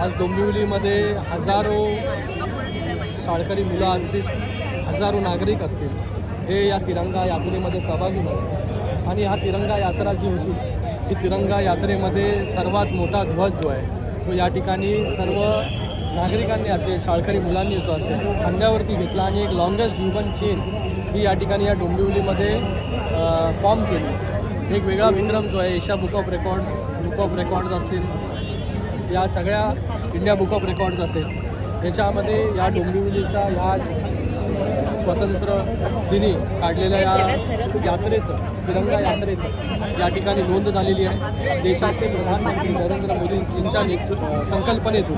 आज डोंबिवलीमध्ये हजारो शाळकरी मुलं असतील, हजारो नागरिक असतील, हे या तिरंगा यात्रेमध्ये सहभागी झाले. आणि हा तिरंगा यात्रा जी होती, ही तिरंगा यात्रेमध्ये सर्वात मोठा ध्वज जो आहे तो या ठिकाणी सर्व नागरिकांनी असेल, शाळकरी मुलांनी जो असेल खांद्यावरती घेतला आणि एक लॉंगेस्ट ह्युमन चेन ही या ठिकाणी या डोंबिवलीमध्ये फॉर्म केली. एक वेगळा विक्रम जो आहे एशिया बुक ऑफ रेकॉर्ड्स असतील, या सगळ्या इंडिया बुक ऑफ रेकॉर्ड्स असेल, त्याच्यामध्ये या डोंबिवलीच्या या स्वातंत्र्य दिनी काढलेल्या या यात्रेचं, तिरंगा यात्रेचं या ठिकाणी नोंद झालेली आहे. देशाचे प्रधानमंत्री नरेंद्र मोदींच्या संकल्पनेतून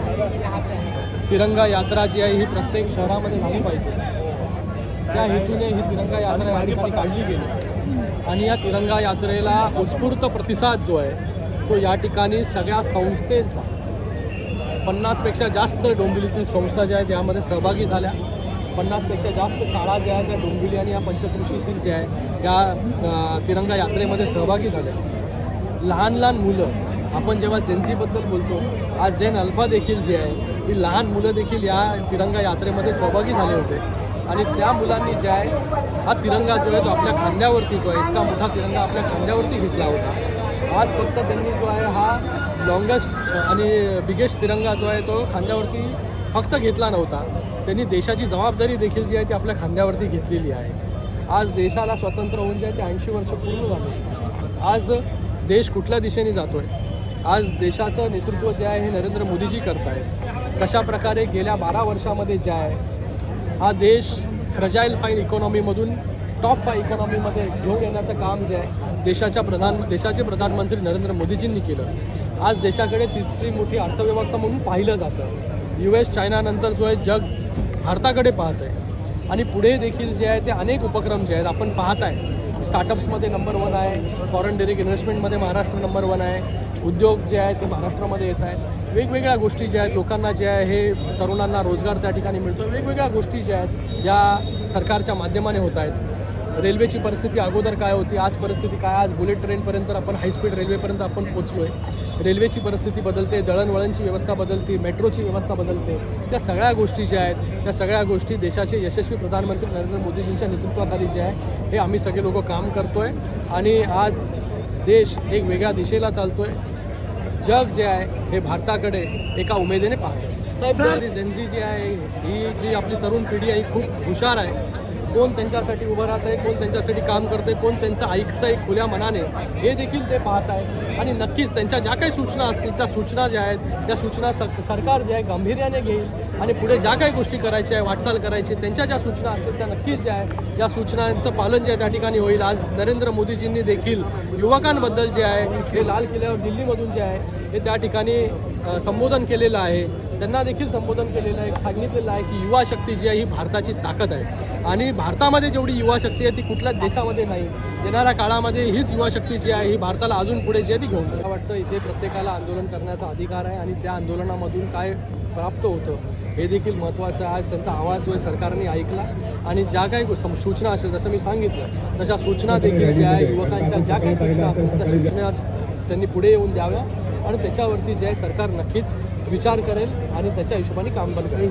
तिरंगा यात्रा जी आहे ही प्रत्येक शहरामध्ये झाली पाहिजे, त्या हेतूने ही तिरंगा यात्रा या ठिकाणी काढली गेली. आणि या तिरंगा यात्रेला उत्स्फूर्त प्रतिसाद जो आहे तो या ठिकाणी सगळ्या संस्थेचा 50पेक्षा जास्त डोंबिवलीतील संस्था ज्या आहेत यामध्ये सहभागी झाल्या. 50पेक्षा जास्त शाळा ज्या आहेत त्या डोंबिवली आणि या पंचक्रोशीतील ज्या आहे या तिरंगा यात्रेमध्ये सहभागी झाल्या. लहान लहान मुलं, आपण जेव्हा जेनझीबद्दल बोलतो, आज जेन अल्फा देखील जे आहे ही लहान मुलं देखील या तिरंगा यात्रेमध्ये सहभागी झाले होते. आणि त्या मुलांनी जे आहे हा तिरंगा जो आहे तो आपल्या खांद्यावरती जो आहे, इतका मोठा तिरंगा आपल्या खांद्यावरती घेतला होता. आज फक्त त्यांनी जो आहे हा लॉंगेस्ट आणि बिगेस्ट तिरंगा जो आहे तो खांद्यावरती फक्त घेतला नव्हता, त्यांनी देशाची जबाबदारी देखील जी आहे ती आपल्या खांद्यावरती घेतलेली आहे. आज देशाला स्वातंत्र्य होऊन जे आहे ते 80 वर्ष पूर्ण झाले. आज देश कुठल्या दिशेने जातो आहे, आज देशाचं नेतृत्व जे आहे हे नरेंद्र मोदीजी करत आहेत. कशा प्रकारे गेल्या 12 वर्षामध्ये जे आहे हा देश फ्रजाईल 5 इकॉनॉमीमधून टॉप 5 इकॉनॉमीमध्ये घेऊन येण्याचं काम जे आहे देशाचे प्रधानमंत्री नरेंद्र मोदीजींनी केलं. आज देशाकडे तिसरी मोठी अर्थव्यवस्था म्हणून पाहिलं जातं. US चायनानंतर जो आहे जग भारताकडे पाहत आहे. आणि पुढे देखील जे आहे ते अनेक उपक्रम जे आहेत आपण पाहत आहे. स्टार्टअप्समध्ये नंबर 1 आहे, फॉरेन डायरेक्ट इन्व्हेस्टमेंटमध्ये महाराष्ट्र नंबर 1 आहे, उद्योग जे आहेत ते महाराष्ट्रामध्ये येत आहेत. वेगवेगळ्या गोष्टी ज्या आहेत, लोकांना जे आहे हे तरुणांना रोजगार त्या ठिकाणी मिळतो. वेगवेगळ्या गोष्टी ज्या आहेत या सरकारच्या माध्यमाने होत आहेत. रेल्वेची परिस्थिती अगोदर काय होती, आज परिस्थिती काय, आज बुलेट ट्रेनपर्यंत आपण हायस्पीड रेल्वेपर्यंत आपण पोचलो आहे. रेल्वेची परिस्थिती बदलते, दळणवळणची व्यवस्था बदलते, मेट्रोची व्यवस्था बदलते. त्या सगळ्या गोष्टी ज्या आहेत त्या सगळ्या गोष्टी देशाचे यशस्वी प्रधानमंत्री नरेंद्र मोदीजींच्या नेतृत्वाखाली जे आहे हे आम्ही सगळे लोक काम करतो आहे. आणि आज देश एक वेगळ्या दिशेला चालतो आहे. जग जे आहे हे भारताकडे एका उमेदीने पाहतो. साहेब, जेनझी जी आहे ही जी आपली तरुण पिढी आहे ही खूप हुशार आहे. कोण त्यांच्यासाठी उभं राहत आहे, कोण त्यांच्यासाठी काम करतं आहे, कोण त्यांचं ऐकतं आहे खुल्या मनाने, हे देखील ते पाहत आहे. आणि नक्कीच त्यांच्या ज्या काही सूचना असतील त्या सूचना ज्या आहेत त्या सूचना सरकार जे आहे गांभीर्याने घेईल. आणि पुढे ज्या काही गोष्टी करायच्या आहे, वाटचाल करायची, त्यांच्या ज्या सूचना असतील त्या नक्कीच ज्या आहे या सूचनांचं पालन जे आहे त्या ठिकाणी होईल. आज नरेंद्र मोदीजींनी देखील युवकांबद्दल जे आहे हे लाल किल्ल्यावर दिल्लीमधून जे आहे हे त्या ठिकाणी संबोधन केलेलं आहे. त्यांना देखील संबोधन केलेलं आहे, सांगितलेलं आहे की युवा शक्ती जी आहे ही भारताची ताकद आहे. आणि भारतामध्ये जेवढी युवा शक्ती आहे ती कुठल्याच देशामध्ये नाही. येणाऱ्या काळामध्ये हीच युवा शक्ती जी आहे ही भारताला अजून पुढे जे आहे ती घेऊन जाईल. मला वाटतं इथे प्रत्येकाला आंदोलन करण्याचा अधिकार आहे आणि त्या आंदोलनामधून काय प्राप्त होतं हे देखील महत्त्वाचं आहे. आज त्यांचा आवाज जो आहे सरकारने ऐकला आणि ज्या काही सूचना असेल, जसं मी सांगितलं तशा सूचना देखील ज्या आहे युवकांच्या ज्या काही सूचना असतील त्या सूचना त्यांनी पुढे येऊन द्याव्या. आणि त्याच्यावरती जे आहे सरकार नक्कीच विचार करेल आणि त्याच्या हिशोबाने काम पण करेल.